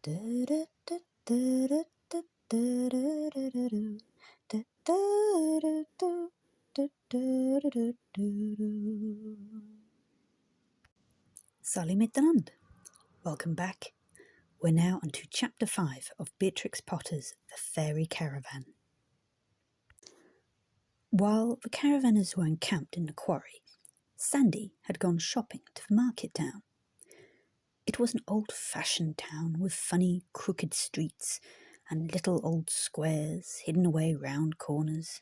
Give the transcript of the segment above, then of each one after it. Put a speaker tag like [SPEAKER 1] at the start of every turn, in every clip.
[SPEAKER 1] Salut miteinander. Welcome back. We're now on to Chapter 5 of Beatrix Potter's The Fairy Caravan. While the caravanners were encamped in the quarry, Sandy had gone shopping to the market town. It was an old-fashioned town with funny, crooked streets and little old squares hidden away round corners.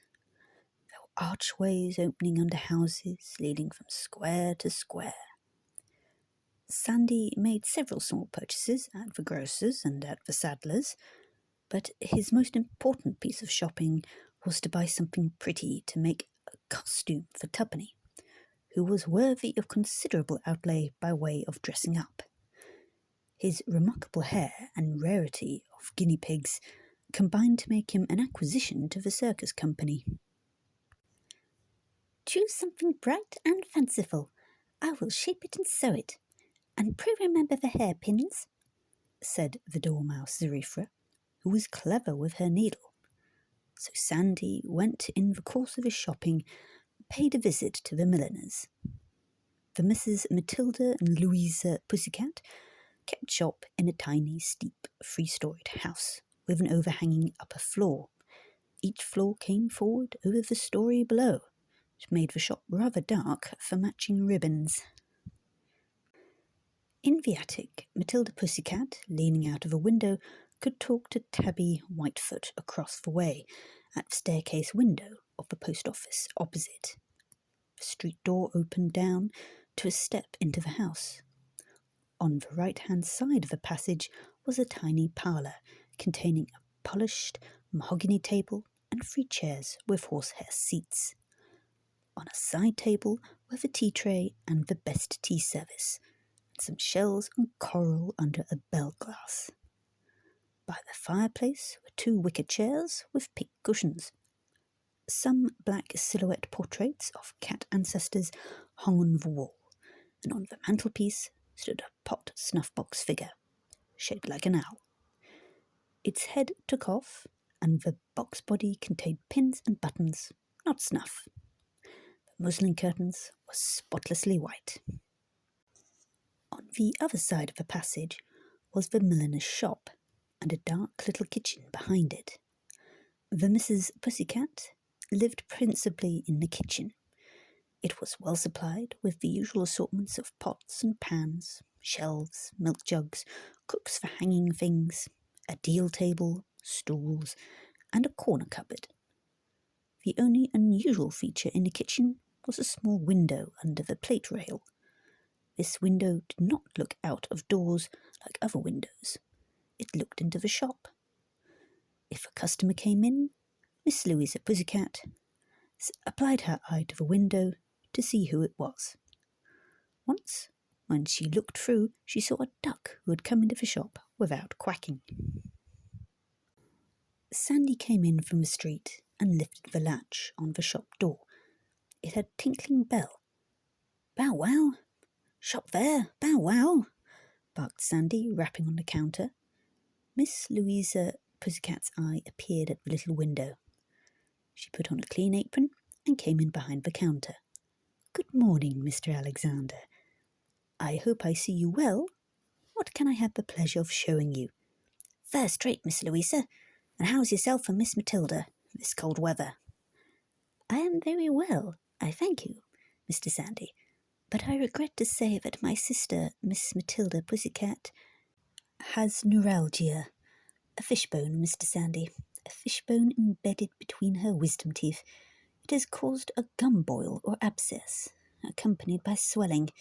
[SPEAKER 1] There were archways opening under houses, leading from square to square. Sandy made several small purchases at the grocer's and at the saddler's, but his most important piece of shopping was to buy something pretty to make a costume for Tuppenny, who was worthy of considerable outlay by way of dressing up. His remarkable hair and rarity of guinea pigs combined to make him an acquisition to the circus company.
[SPEAKER 2] Choose something bright and fanciful. I will shape it and sew it. And pray remember the hairpins, said the dormouse Zarifra, who was clever with her needle. So Sandy went in the course of his shopping and paid a visit to the milliners. The Misses Matilda and Louisa Pussycat kept shop in a tiny, steep, three-storied house with an overhanging upper floor. Each floor came forward over the story below, which made the shop rather dark for matching ribbons. In the attic, Matilda Pussycat, leaning out of a window, could talk to Tabby Whitefoot across the way at the staircase window of the post office opposite. The street door opened down to a step into the house. On the right-hand side of the passage was a tiny parlour containing a polished mahogany table and 3 chairs with horsehair seats. On a side table were the tea tray and the best tea service, and some shells and coral under a bell glass. By the fireplace were 2 wicker chairs with pink cushions. Some black silhouette portraits of cat ancestors hung on the wall, and on the mantelpiece stood a pot snuff-box figure, shaped like an owl. Its head took off, and the box body contained pins and buttons, not snuff. The muslin curtains were spotlessly white. On the other side of the passage was the milliner's shop, and a dark little kitchen behind it. The Mrs. Pussycat lived principally in the kitchen. It was well supplied with the usual assortments of pots and pans, shelves, milk jugs, cooks for hanging things, a deal table, stools, and a corner cupboard. The only unusual feature in the kitchen was a small window under the plate rail. This window did not look out of doors like other windows. It looked into the shop. If a customer came in, Miss Louisa Pussycat applied her eye to the window to see who it was. Once, when she looked through, she saw a duck who had come into the shop without quacking. Sandy came in from the street and lifted the latch on the shop door. It had a tinkling bell. "Bow wow! Shop there! Bow wow!" barked Sandy, rapping on the counter. Miss Louisa Pussycat's eye appeared at the little window. She put on a clean apron and came in behind the counter. "Good morning, Mr. Alexander. I hope I see you well. What can I have the pleasure of showing you?" "First rate, Miss Louisa. And how's yourself and Miss Matilda, this cold weather?" "I am very well, I thank you, Mr. Sandy. But I regret to say that my sister, Miss Matilda Pussycat, has neuralgia. A fishbone, Mr. Sandy. A fishbone embedded between her wisdom teeth. It has caused a gum boil or abscess, accompanied by swelling.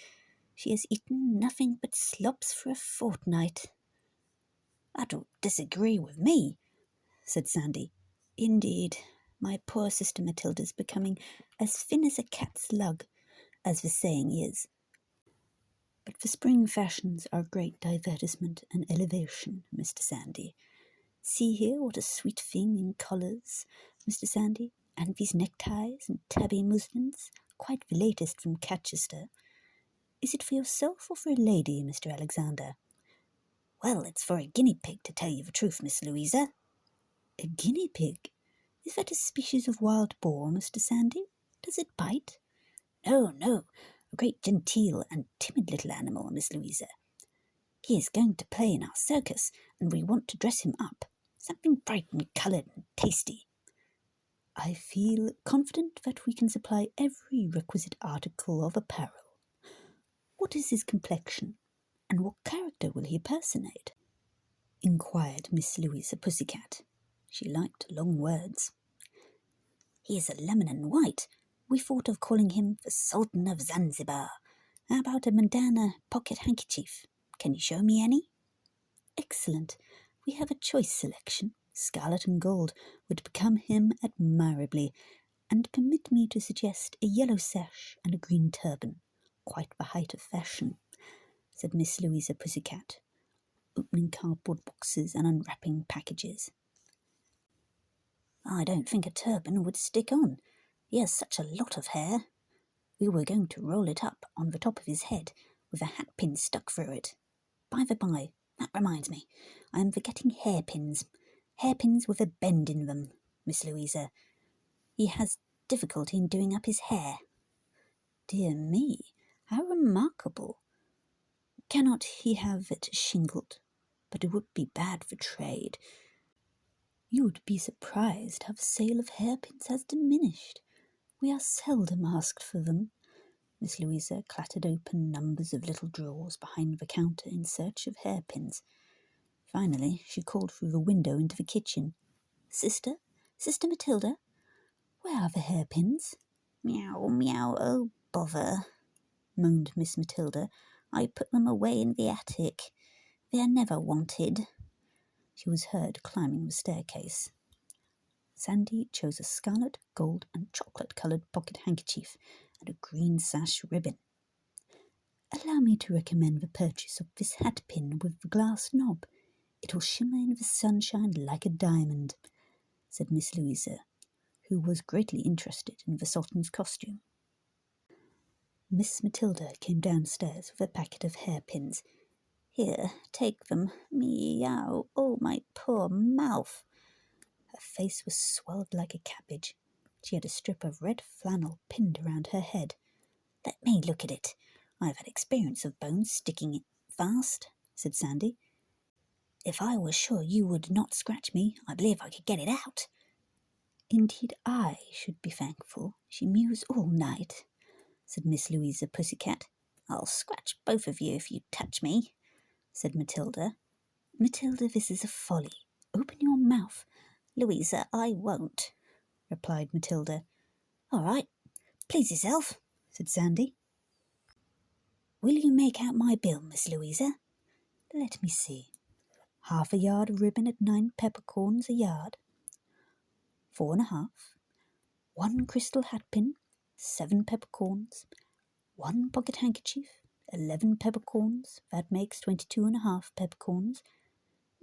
[SPEAKER 2] She has eaten nothing but slops for a fortnight." "I don't disagree with me," said Sandy. "Indeed, my poor sister Matilda's becoming as thin as a cat's lug, as the saying is. But the spring fashions are great divertisement and elevation, Mr. Sandy. See here what a sweet thing in colours, Mr. Sandy, and these neckties and tabby muslins, quite the latest from Catchester. Is it for yourself or for a lady, Mr. Alexander?"
[SPEAKER 1] Well, it's for a guinea pig, to tell you the truth, Miss Louisa.
[SPEAKER 2] A guinea pig? Is that a species of wild boar, Mr. Sandy? Does it bite?
[SPEAKER 1] No, no, a great genteel and timid little animal, Miss Louisa. He is going to play in our circus, and we want to dress him up. Something bright and coloured and tasty.
[SPEAKER 2] I feel confident that we can supply every requisite article of apparel. What is his complexion, and what character will he personate? Inquired Miss Louisa Pussycat. She liked long words.
[SPEAKER 1] He is a lemon and white. We thought of calling him the Sultan of Zanzibar. How about a bandana pocket handkerchief? Can you show me any?
[SPEAKER 2] Excellent. We have a choice selection. Scarlet and gold would become him admirably, and permit me to suggest a yellow sash and a green turban. Quite the height of fashion, said Miss Louisa Pussycat, opening cardboard boxes and unwrapping packages.
[SPEAKER 1] I don't think a turban would stick on. He has such a lot of hair. We were going to roll it up on the top of his head with a hat pin stuck through it. By the by, that reminds me, I am forgetting hairpins. Hairpins with a bend in them, Miss Louisa. He has difficulty in doing up his hair.
[SPEAKER 2] Dear me, how remarkable. Cannot he have it shingled? But it would be bad for trade. You would be surprised how the sale of hairpins has diminished. We are seldom asked for them. Miss Louisa clattered open numbers of little drawers behind the counter in search of hairpins. Finally, she called through the window into the kitchen. Sister Matilda, where are the hairpins?
[SPEAKER 1] Meow, meow, oh bother, moaned Miss Matilda. I put them away in the attic. They are never wanted.
[SPEAKER 2] She was heard climbing the staircase. Sandy chose a scarlet, gold, and chocolate-coloured pocket handkerchief and a green sash ribbon. Allow me to recommend the purchase of this hat pin with the glass knob. It will shimmer in the sunshine like a diamond, said Miss Louisa, who was greatly interested in the Sultan's costume. Miss Matilda came downstairs with a packet of hairpins.
[SPEAKER 1] Here, take them. Meow, oh, my poor mouth.
[SPEAKER 2] Her face was swelled like a cabbage. She had a strip of red flannel pinned around her head.
[SPEAKER 1] Let me look at it. I've had experience of bones sticking it fast, said Sandy. If I were sure you would not scratch me, I believe I could get it out.
[SPEAKER 2] Indeed, I should be thankful. She mews all night, said Miss Louisa Pussycat.
[SPEAKER 1] I'll scratch both of you if you touch me, said Matilda.
[SPEAKER 2] Matilda, this is a folly. Open your mouth.
[SPEAKER 1] Louisa, I won't,
[SPEAKER 2] replied Matilda.
[SPEAKER 1] All right, please yourself, said Sandy.
[SPEAKER 2] Will you make out my bill, Miss Louisa? Let me see. Half a yard of ribbon at 9 peppercorns a yard. 4.5. 1 crystal hat pin, 7 peppercorns. 1 pocket handkerchief, 11 peppercorns. That makes 22.5 peppercorns.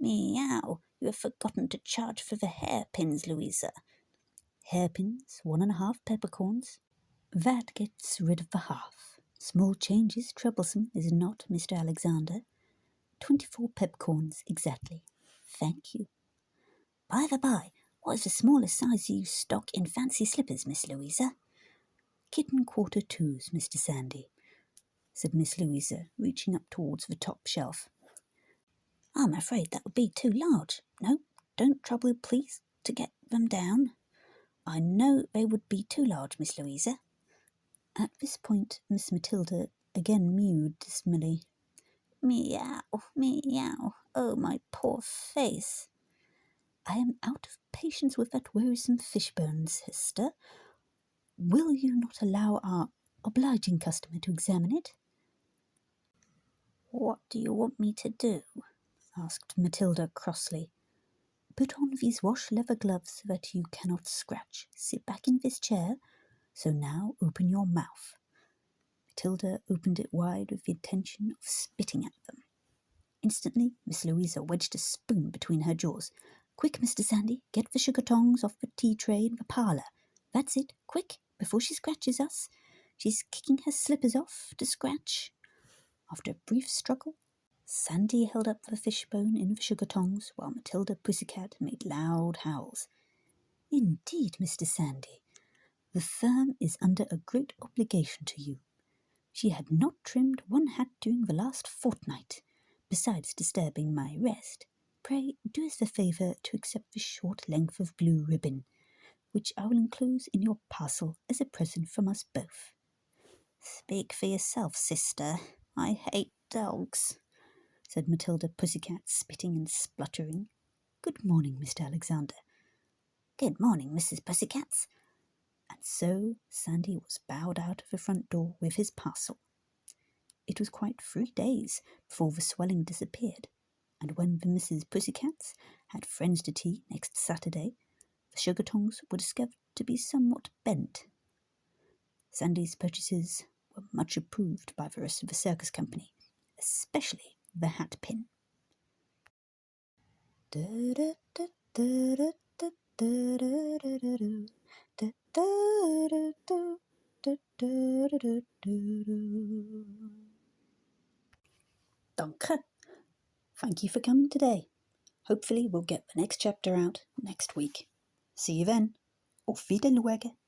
[SPEAKER 1] Meow, you have forgotten to charge for the hairpins, Louisa.
[SPEAKER 2] Hairpins, 1.5 peppercorns. That gets rid of the half. Small change is troublesome, is it not, Mr. Alexander? 24 peppercorns exactly. Thank you.
[SPEAKER 1] By the by, what is the smallest size you stock in fancy slippers, Miss Louisa?
[SPEAKER 2] Kitten 4/4s, Mr. Sandy, said Miss Louisa, reaching up towards the top shelf.
[SPEAKER 1] I'm afraid that would be too large. No, don't trouble, please, to get them down. I know they would be too large, Miss Louisa.
[SPEAKER 2] At this point, Miss Matilda again mewed dismally.
[SPEAKER 1] Meow, meow, oh, my poor face.
[SPEAKER 2] I am out of patience with that wearisome fishbone, sister. Will you not allow our obliging customer to examine it?
[SPEAKER 1] What do you want me to do?
[SPEAKER 2] Asked Matilda crossly. Put on these wash-leather gloves so that you cannot scratch. Sit back in this chair. So now open your mouth. Matilda opened it wide with the intention of spitting at them. Instantly, Miss Louisa wedged a spoon between her jaws. Quick, Mr. Sandy, get the sugar tongs off the tea tray in the parlour. That's it, quick, before she scratches us. She's kicking her slippers off to scratch. After a brief struggle, Sandy held up the fishbone in the sugar tongs while Matilda Pussycat made loud howls. Indeed, Mr. Sandy, the firm is under a great obligation to you. She had not trimmed one hat during the last fortnight, besides disturbing my rest. Pray do us the favour to accept the short length of blue ribbon, which I will enclose in your parcel as a present from us both. Speak for yourself, sister. I hate dogs, said Matilda Pussycat, spitting and spluttering. Good morning, Mr. Alexander. Good morning, Mrs. Pussycat. And so Sandy was bowed out of the front door with his parcel. It was quite 3 days before the swelling disappeared, and when the Mrs. Pussycats had friends to tea next Saturday, the sugar tongs were discovered to be somewhat bent. Sandy's purchases were much approved by the rest of the circus company, especially the hat pin. Danke. Thank you for coming today. Hopefully we'll get the next chapter out next week. See you then. Auf Wiedersehen.